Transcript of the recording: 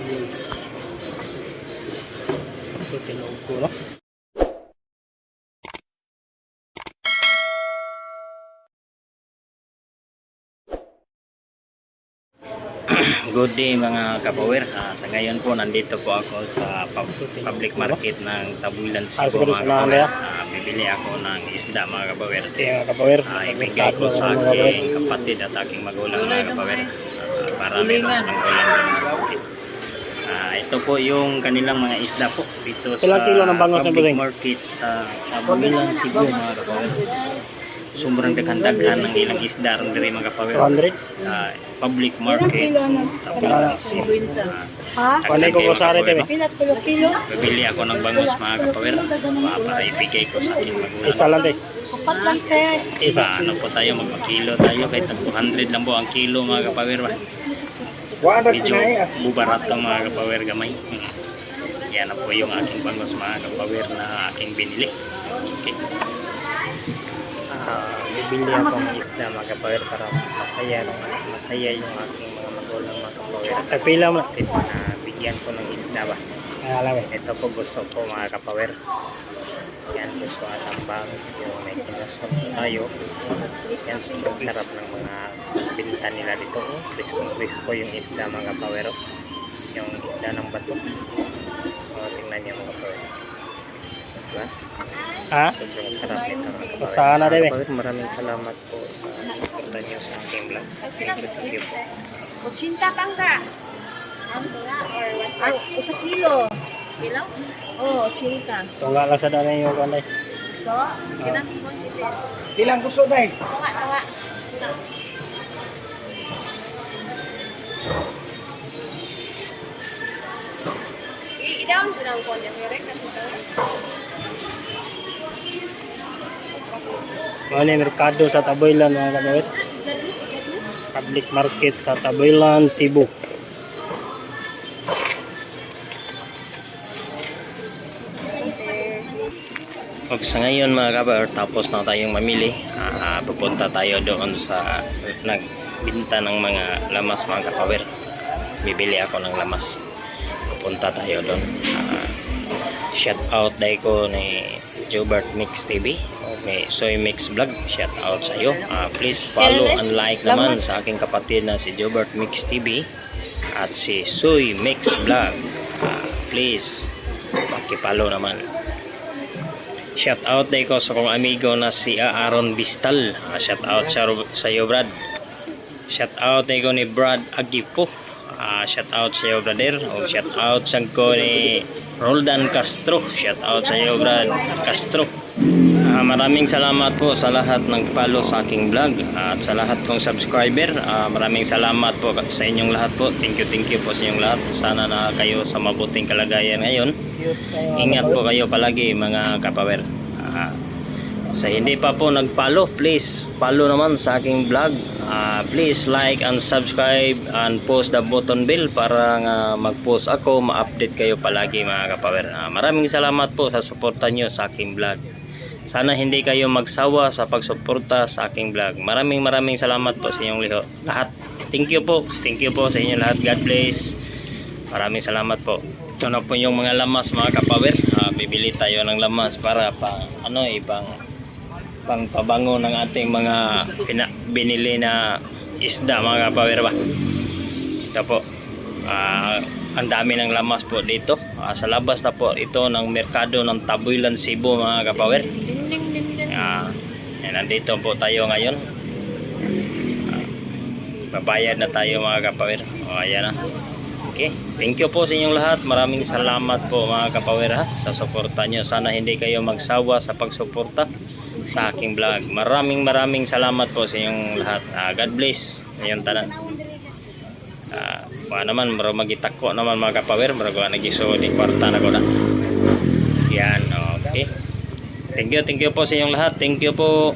Ito tinuog ko, no? Good day mga kapower. Sa ngayon po nandito po ako sa public market ng Tabuilan Cebu mga kapower. Bibili ako ng isda mga kapower. Mga kapower, Ibigay ko sa aking kapatid at aking magulang mga kapower para meron silang ulam doon sa bukid. Ito po yung kanilang mga isda po dito sa public market sa Tabuilan Cebu mga kapower. Sobrang daghan-daghan ng ilang isda ron diri mga kapower. 200 public market Tabuilan Cebu. Ano ko kusari tayo? Bibili ako ng bangus mga kapower para ibigay ko sa aking magulang. Isa lang tayo. Isa ano po tayo, magpakilo tayo kahit 200 lang po ang kilo mga kapower. Medyo bubarat ang mga kapower gamay. Yan na po yung aking bangus mga kapower na aking binili. Okay. Bibili ako ng isda mga kapower para masaya yung aking mga magulang mga kapower. At pila mo na bigyan ko ng isda ba? Ito po gusto ko mga kapower. Yan gusto at ambang yung may kinasap tayo. Yan sobrang sarap ng mga binta nila dito. Crispy yung isda mga kapower. Yung isda ng bato. Tingnan niyo mga kapower. Diba? Sobrang sarap nito mga kapower. Sana rin eh. Maraming salamat po sa pagpunta niyo sa aking vlog. Thank you po. 80 pang ka. Isa kilo. Kilo? Oo, 80. Tungga lang sa dami yung kanay. So, kinang mo dito. Ilang gusto na eh? Tawa. I-down ko lang ko niya. Ano yung merkado sa Tabuilan mga kapower? Public market sa Tabuilan, Cebu. Okay, sa ngayon mga kapower, tapos na tayong mamili. Pupunta tayo doon sa nagbinta ng mga lamas mga kapower. Bibili ako ng lamas. Pupunta tayo doon. Shout out dahil ko ni Jobert Mix TV. Okay, Soy Mix Vlog. Shout out sa iyo. Please follow and like naman sa aking kapatid na si Jobert Mix TV at si Soy Mix Vlog. Please paki-follow naman. Shout out dahil ko sa kong amigo na si Aaron Bistal. Shout out sa iyo Brad. Shout out dahil ko ni Brad Agipo. Shout out sa iyo brother. O shout out sa ko ni Roldan Castro. Shout out sa iyo Brad Castro. Maraming salamat po sa lahat ng follow sa aking vlog at sa lahat kong subscriber. Maraming salamat po sa inyong lahat po. Thank you po sa inyong lahat. Sana na kayo sa mabuting kalagayan ngayon. Ingat po kayo palagi mga kapower. Sa hindi pa po nag-follow, please follow naman sa aking vlog. Please like and subscribe and post the button bell para mag-post ako, ma-update kayo palagi mga kapower. Maraming salamat po sa suporta nyo sa aking vlog. Sana hindi kayo magsawa sa pagsuporta sa aking vlog. Maraming salamat po sa inyong lahat. Thank you po sa inyong lahat. God bless. Maraming salamat po. Ito na po yung mga lamas mga kapower. Bibili tayo ng lamas para pang pabango ng ating mga binili na isda mga kapower ba. Ito po. Ang dami ng lamas po dito. Sa labas na po ito ng merkado ng Tabuilan Cebu mga kapower. Nandito po tayo ngayon. Babayad na tayo mga kapower. Ayan na. Okay. Thank you po sa inyong lahat. Maraming salamat po mga kapower sa suporta nyo. Sana hindi kayo magsawa sa pagsuporta sa aking vlog. Maraming salamat po sa inyong lahat. God bless. Ngayon tanan. Naman maro magitako naman mga kapower, maro nagiso di kwarta na ko na. Yan, okay. Thank you po sa inyong lahat. Thank you po.